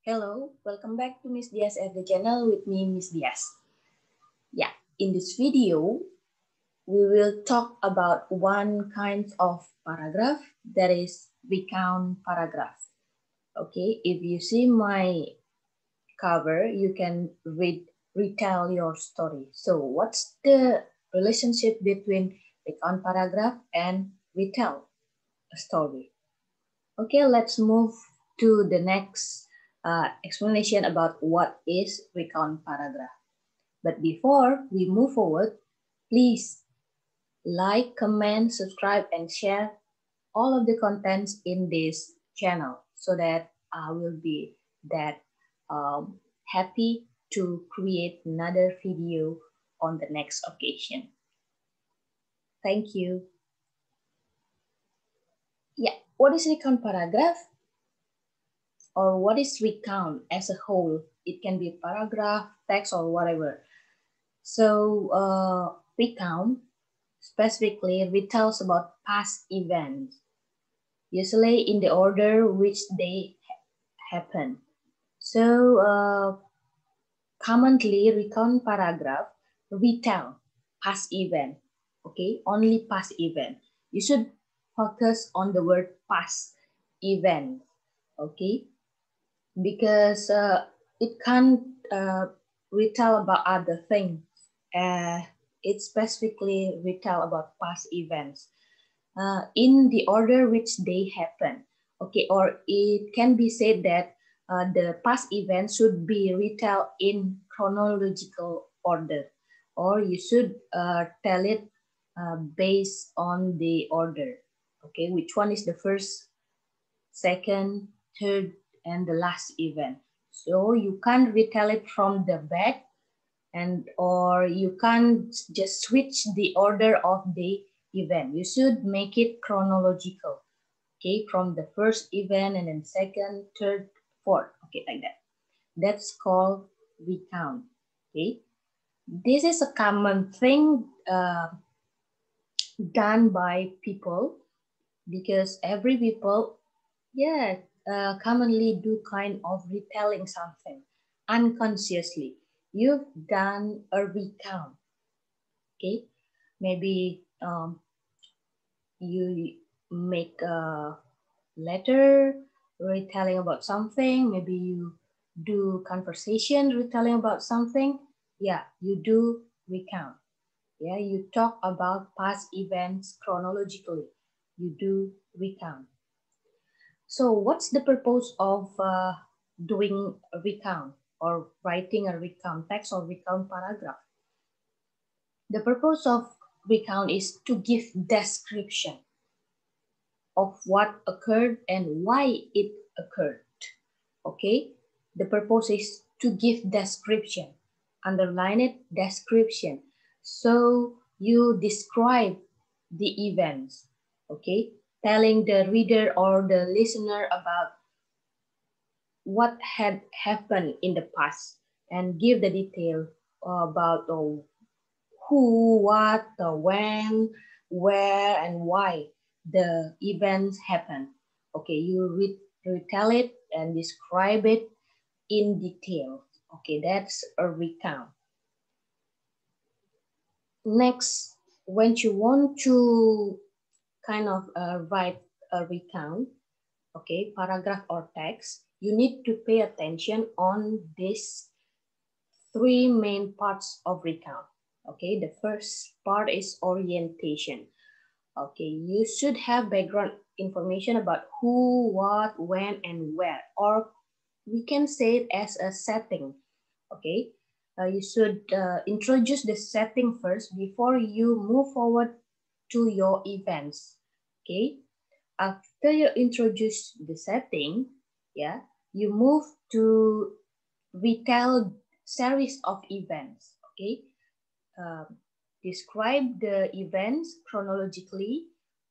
Hello, welcome back to Miss Dhias at the channel with me, Miss Dhias. Yeah, in this video, we will talk about one kind of paragraph, that is recount paragraph. Okay, if you see my cover, you can retell your story. So what's the relationship between recount paragraph and retell a story? Okay, let's move to the next explanation about what is recount paragraph. But before we move forward, please like, comment, subscribe, and share all of the contents in this channel so that I will be that happy to create another video on the next occasion. Thank you. Yeah, what is recount paragraph? Or what is recount as a whole? It can be paragraph, text, or whatever. So recount specifically retells about past events, usually in the order which they happen. So commonly recount paragraph retell past event, okay, only past event. You should focus on the word past event, okay, because it can't retell about other things. It specifically retell about past events in the order which they happen. Okay, or it can be said that the past events should be retell in chronological order, or you should tell it based on the order. Okay, which one is the first, second, third, and the last event. So you can't retell it from the back, and or you can't just switch the order of the event. You should make it chronological, okay, from the first event and then second, third, fourth, okay, like that. That's called recount, okay. This is a common thing done by people because every people, yeah, commonly do kind of retelling something unconsciously. You've done a recount, okay? Maybe you make a letter retelling about something. Maybe you do conversation retelling about something. Yeah, you do recount. Yeah, you talk about past events chronologically. You do recount. So what's the purpose of doing a recount or writing a recount text or recount paragraph? The purpose of recount is to give description of what occurred and why it occurred. Okay, the purpose is to give description. Underline it, description. So you describe the events, okay, telling the reader or the listener about what had happened in the past and give the detail about who, what, when, where, and why the events happen. Okay, you retell it and describe it in detail. Okay, that's a recount. Next, when you want to kind of write a recount, okay, paragraph or text, you need to pay attention on these three main parts of recount. Okay, the first part is orientation. Okay, you should have background information about who, what, when, and where, or we can say it as a setting. Okay, you should introduce the setting first before you move forward to your events. Okay, after you introduce the setting, yeah, you move to retell series of events. Okay, describe the events chronologically,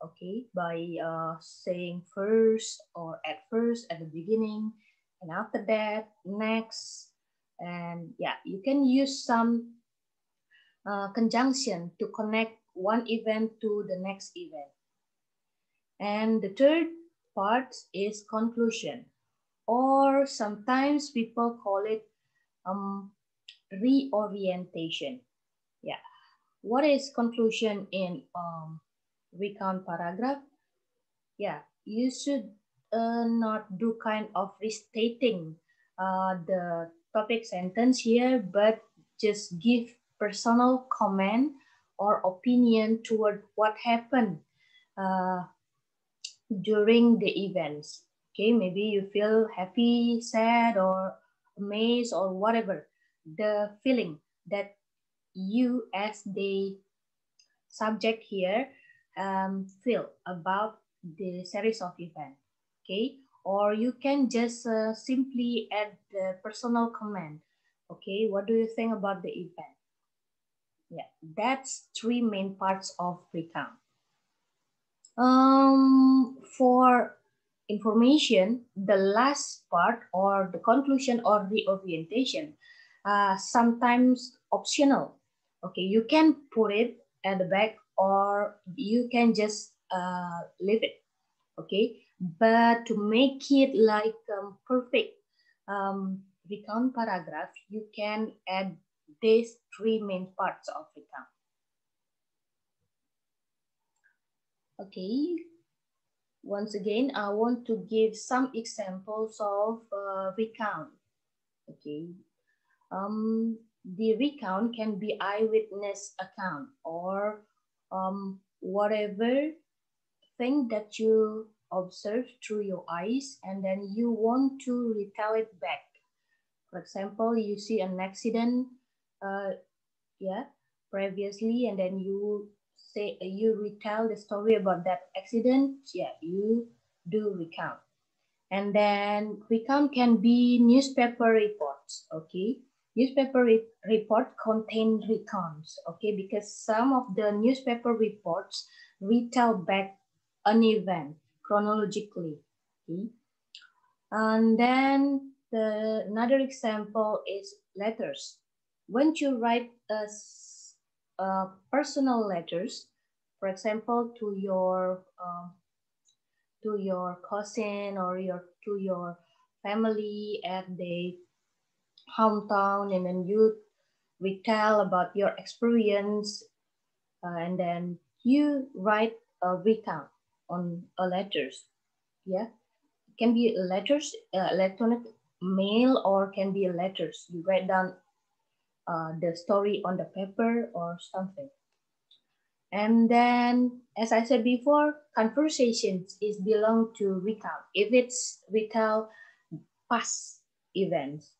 okay, by saying first or at first, at the beginning, and after that, next. And yeah, you can use some conjunction to connect one event to the next event. And the third part is conclusion, or or sometimes people call it reorientation. Yeah. What is conclusion in recount paragraph? Yeah, you should not do kind of restating the topic sentence here, but just give personal comment or opinion toward what happened uh, during the events. Okay, maybe you feel happy, sad, or amazed, or whatever the feeling that you as the subject here feel about the series of events. Okay, or you can just simply add the personal comment. Okay, what do you think about the event? Yeah, that's three main parts of recount. For information, the last part or the conclusion or reorientation, sometimes optional. Okay, you can put it at the back or you can just leave it. Okay, but to make it like perfect recount paragraph, you can add these three main parts of recount. Okay. Once again, I want to give some examples of recount. Okay, the recount can be eyewitness account or whatever thing that you observe through your eyes, and then you want to retell it back. For example, you see an accident, yeah, previously, and then you say you retell the story about that accident. Yeah, you do recount. And then recount can be newspaper reports. Okay, newspaper report contain recounts. Okay, because some of the newspaper reports retell back an event chronologically. Okay, and then another example is letters. When you write personal letters, for example, to your cousin or to your family at the hometown, and then you retell about your experience, and then you write a recount on a letters. Yeah, it can be letters, electronic mail, or can be letters. You write down the story on the paper or something. And then, as I said before, conversations is belong to recount. If it's retell past events.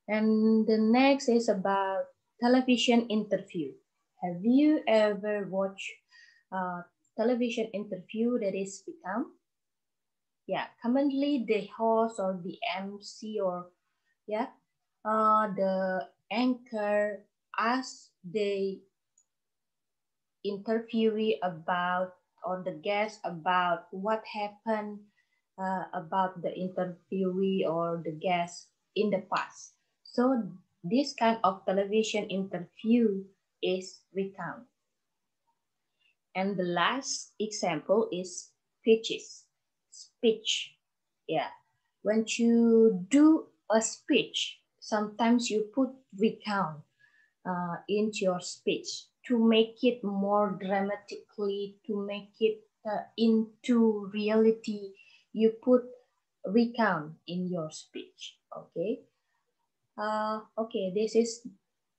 And the next is about television interview. Have you ever watched a television interview that is recount? Yeah, commonly the host or the MC or yeah, the anchor asks the interviewee about or the guest about what happened about the interviewee or the guest in the past. So this kind of television interview is recount. And the last example is pitches, speech. Yeah, when you do a speech, sometimes you put recount into your speech to make it more dramatically, to make it into reality. You put recount in your speech. Okay. Okay, this is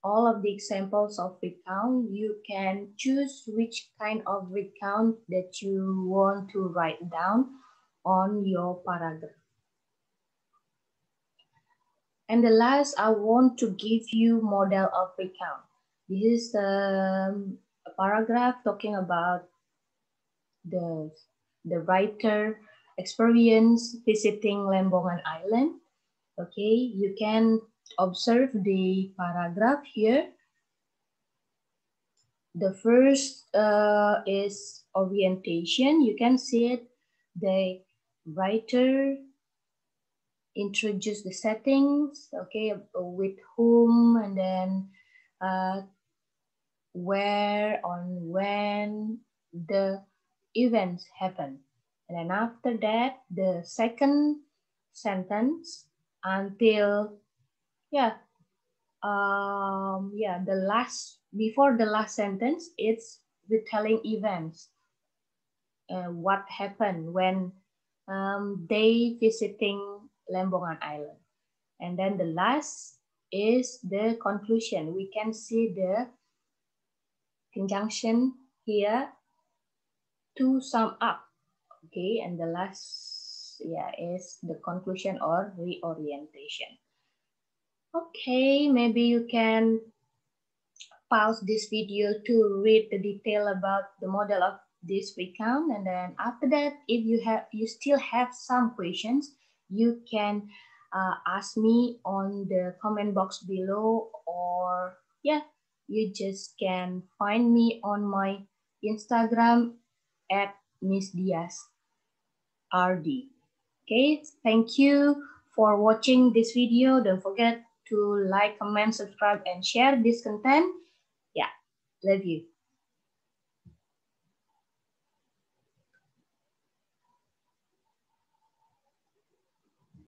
all of the examples of recount. You can choose which kind of recount that you want to write down on your paragraph. And the last, I want to give you model of recount. This is a paragraph talking about the, the writer experience visiting Lembongan Island. Okay, you can observe the paragraph here. The first is orientation. You can see it. The writer introduce the settings, okay, with whom, and then where, on when the events happen. And then after that, the second sentence until before the last sentence, it's retelling events. What happened when they visiting Lembongan Island. And then the last is the conclusion. We can see the conjunction here to sum up. Okay, and the last is the conclusion or reorientation. Okay, maybe you can pause this video to read the detail about the model of this recount, and then after that, if you still have some questions, you can ask me on the comment box below, or you just can find me on my Instagram at Miss Dhias RD. Okay, thank you for watching this video. Don't forget to like, comment, subscribe, and share this content. Love you.